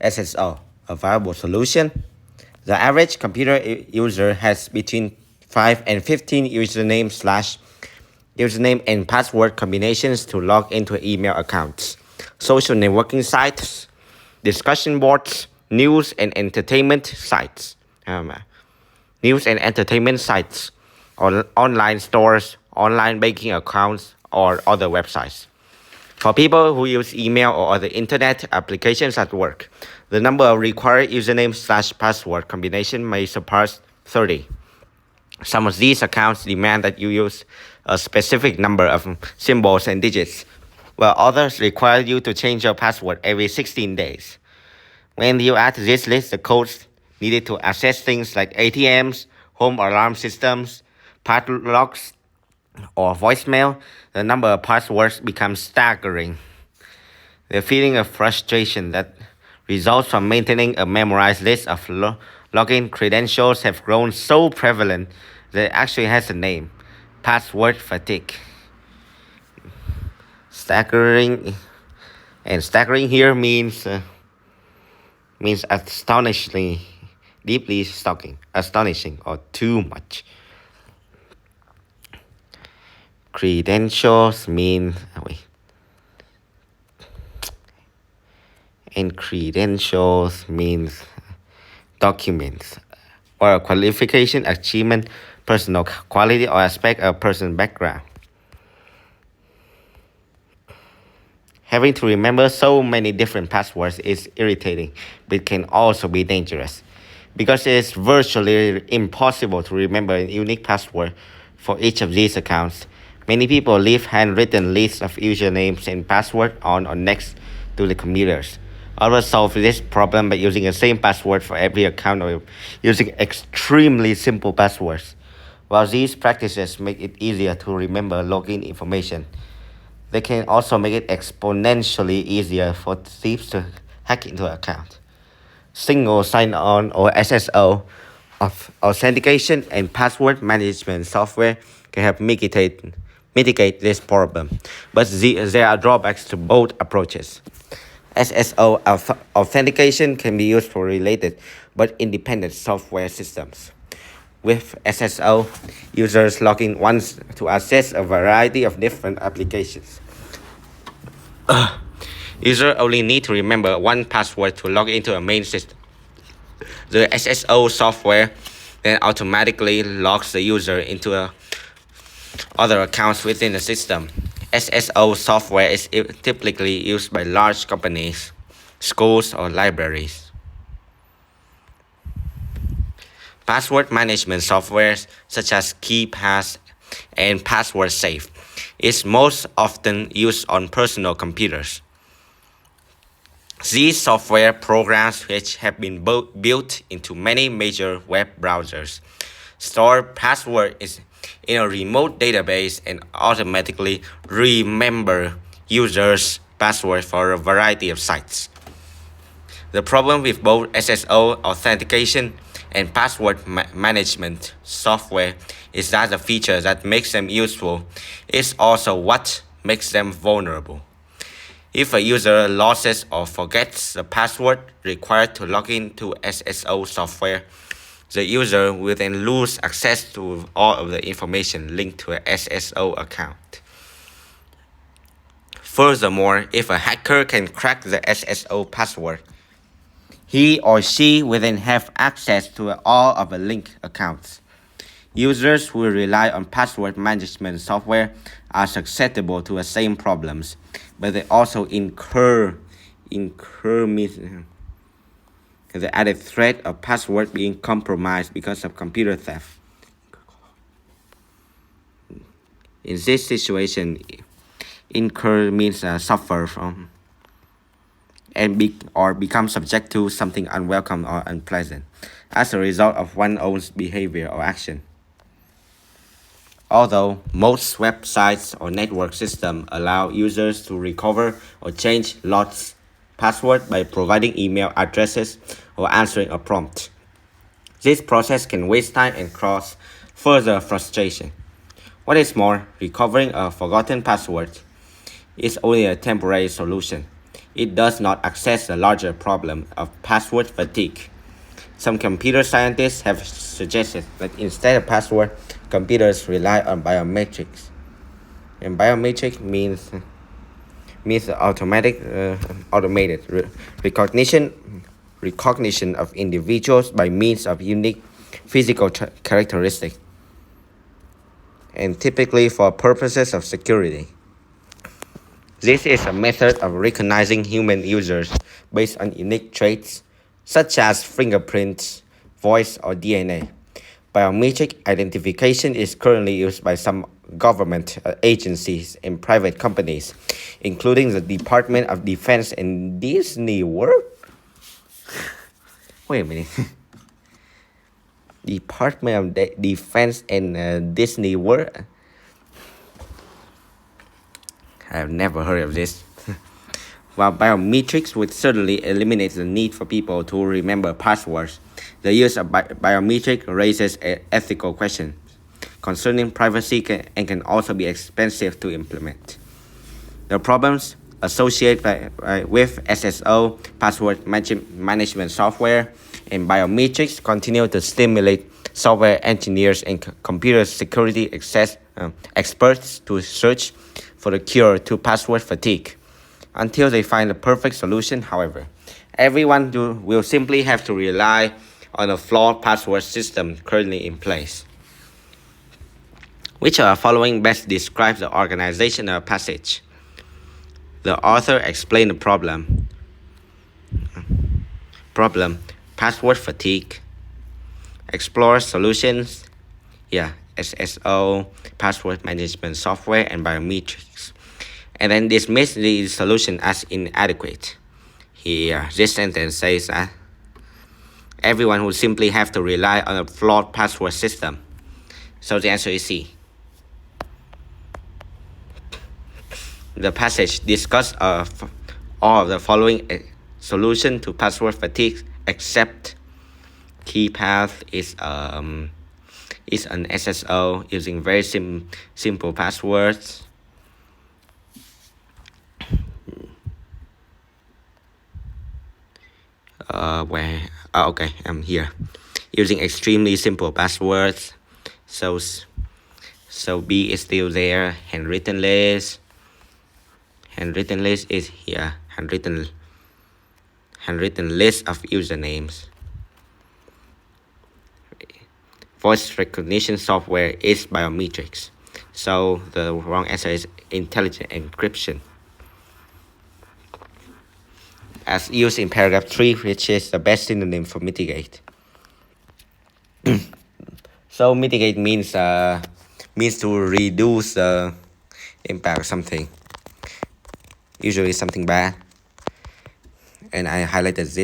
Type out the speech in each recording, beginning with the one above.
SSO, a viable solution. The average computer user has between 5 and 15 username and password combinations to log into email accounts, social networking sites, discussion boards, news and entertainment sites, or online stores, online banking accounts, or other websites. For people who use email or other internet applications at work, the number of required username/password combination may surpass 30. Some of these accounts demand that you use a specific number of symbols and digits, while others require you to change your password every 16 days. When you add to this list the codes needed to access things like ATMs, home alarm systems, padlocks, or voicemail, the number of passwords becomes staggering. The feeling of frustration that results from maintaining a memorized list of login credentials have grown so prevalent that it actually has a name: password fatigue. Staggering here means astonishingly, deeply shocking, astonishing, or too much. Credentials mean credentials means documents or a qualification, achievement, personal quality, or aspect of person's background. Having to remember so many different passwords is irritating, but can also be dangerous. Because it is virtually impossible to remember a unique password for each of these accounts, many people leave handwritten lists of usernames and passwords on or next to the computers. Others solve this problem by using the same password for every account or using extremely simple passwords. While these practices make it easier to remember login information, they can also make it exponentially easier for thieves to hack into an account. Single sign-on or SSO of authentication and password management software can help mitigate this problem, but there are drawbacks to both approaches. SSO authentication can be used for related but independent software systems. With SSO, users log in once to access a variety of different applications. Users only need to remember one password to log into a main system. The SSO software then automatically logs the user into other accounts within the system. SSO software is typically used by large companies, schools, or libraries. Password management software such as KeePass and PasswordSafe is most often used on personal computers. These software programs, which have been built into many major web browsers, store passwords in a remote database and automatically remember users' password for a variety of sites. The problem with both SSO authentication and password management software is that the feature that makes them useful is also what makes them vulnerable. If a user loses or forgets the password required to log into SSO software, the user will then lose access to all of the information linked to an SSO account. Furthermore, if a hacker can crack the SSO password, he or she will then have access to all of the linked accounts. Users who rely on password management software are susceptible to the same problems, but they also incur the added threat of password being compromised because of computer theft. In this situation, incur means suffer from or become subject to something unwelcome or unpleasant as a result of one's own behavior or action. Although most websites or network systems allow users to recover or change lost password by providing email addresses or answering a prompt, this process can waste time and cause further frustration. What is more, recovering a forgotten password is only a temporary solution. it does not address the larger problem of password fatigue. Some computer scientists have suggested that instead of password, computers rely on biometrics. And biometric means automated recognition of individuals by means of unique physical characteristics, and typically for purposes of security. This is a method of recognizing human users based on unique traits such as fingerprints, voice, or DNA. Biometric identification is currently used by some government agencies and private companies, including the Department of Defense and Disney World. Wait a minute. Department of Defense and Disney World? I've never heard of this. While biometrics would certainly eliminate the need for people to remember passwords, the use of biometric raises ethical questions concerning privacy and can also be expensive to implement. The problems associated with SSO, password management software, and biometrics continue to stimulate software engineers and computer security experts to search for the cure to password fatigue. Until they find the perfect solution, however, everyone will simply have to rely on a flawed password system currently in place. Which of the following best describes the organizational passage? The author explained the problem. Password fatigue. Explore solutions. SSO, password management software, and biometrics. And then dismiss the solution as inadequate. Here, this sentence says that everyone will simply have to rely on a flawed password system. So the answer is C. The passage discusses all of the following solution to password fatigue, except KeyPath is an SSO using very simple passwords. Okay, I'm here. Using extremely simple passwords. So B is still there. Handwritten list is here. Handwritten list of usernames. Voice recognition software is biometrics. So the wrong answer is intelligent encryption, as used in paragraph 3, which is the best synonym for mitigate. So mitigate means to reduce the impact of something, usually something bad. And I highlighted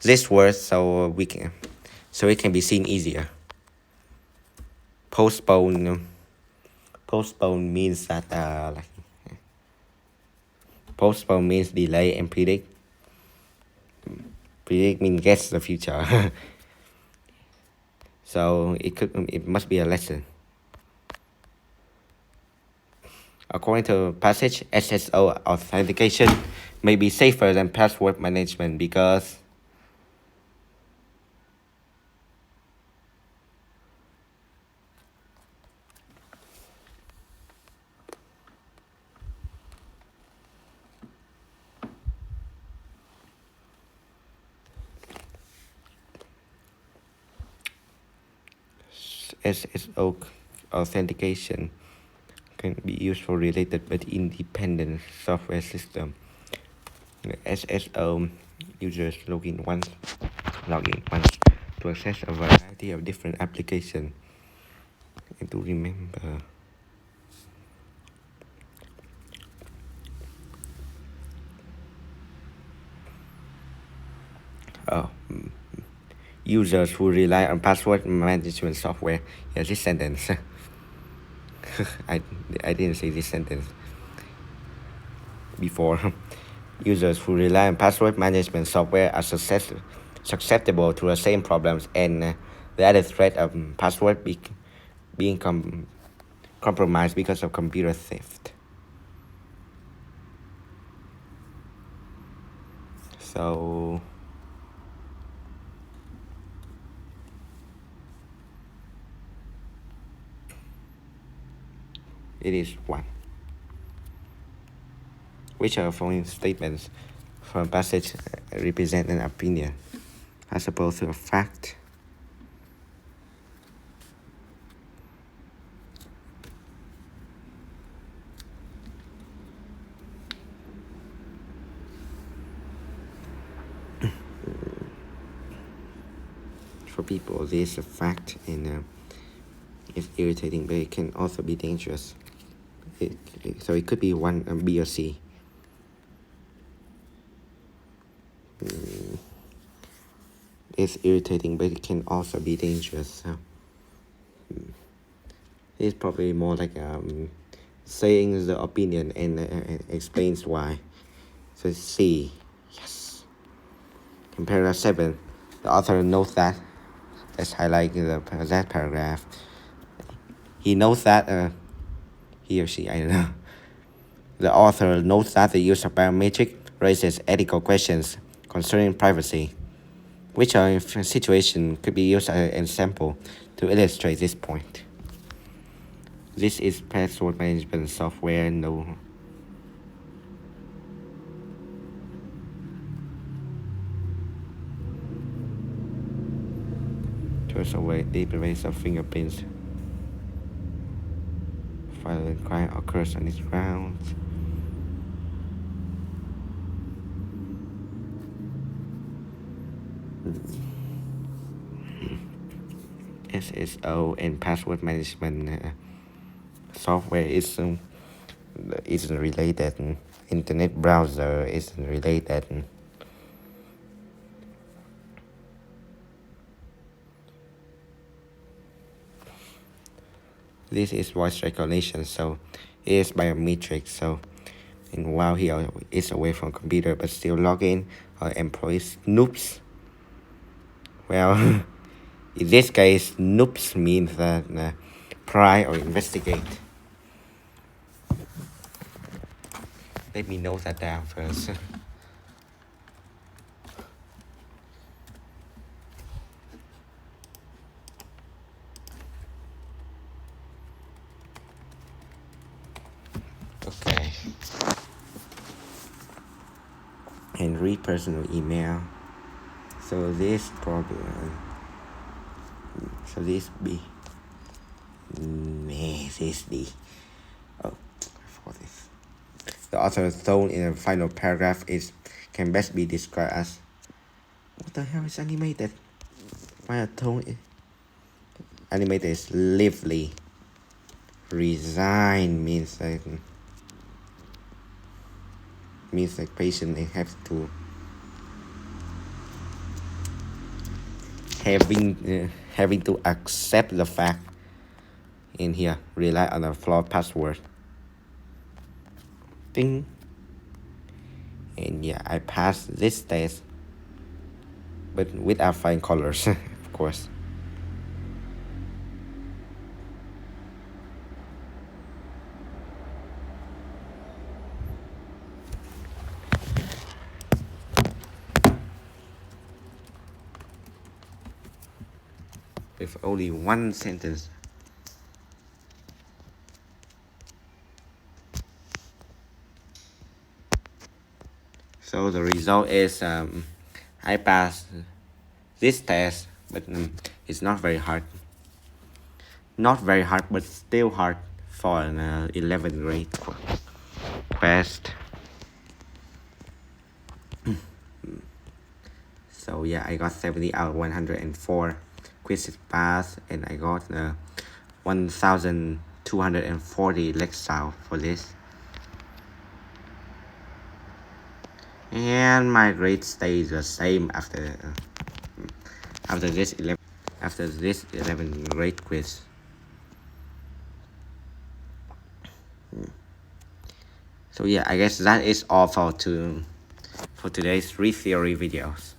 this word so it can be seen easier. Postpone means that postpone means delay, and predict means guess the future. So it must be a lesson. According to passage, SSO authentication may be safer than password management because SSO authentication can be used for related but independent software system. The SSO users log in once to access a variety of different applications and to remember. Users who rely on password management software. Yeah, this sentence. I didn't say this sentence before. Users who rely on password management software are susceptible to the same problems and the added threat of password being compromised because of computer theft. So it is 1. Which are following statements from passage represent an opinion as opposed to a fact? For people, this is a fact, and it's irritating, but it can also be dangerous. So it could be one, B or C. It's irritating, but it can also be dangerous. So it's probably more like saying the opinion and explains why. So it's C. Yes. In paragraph 7, the author notes that. Let's highlight that paragraph. He notes that he or she, I don't know. The author notes that the use of biometric raises ethical questions concerning privacy, which are situation could be used as an example to illustrate this point. This is password management software. No. Throws away database of fingerprints. Violent crime occurs on its grounds. SSO and password management software isn't related. Internet browser isn't related. This is voice recognition, so it is biometric. So, and while he is away from computer but still log in or employs snoops, well, in this case, snoops means that pry or investigate. Let me note that down first. Okay. And read personal email. So this problem. So this B. This D. Oh, I forgot this. The author's tone in the final paragraph can best be described as, what the hell is animated? My tone is animated is lively. Resign means like patient have to having to accept the fact in here, rely on a flawed password. Ding. And yeah, I passed this test, but without flying colors, of course. With only one sentence. So the result is I passed this test, but it's not very hard. Not very hard, but still hard for an 11th grade quest. So yeah, I got 70 out of 104. Quizzes passed, and I got 1,240 Lexile for this. And my grade stays the same after this 11th grade quiz. So yeah, I guess that is all for today's 3 theory videos.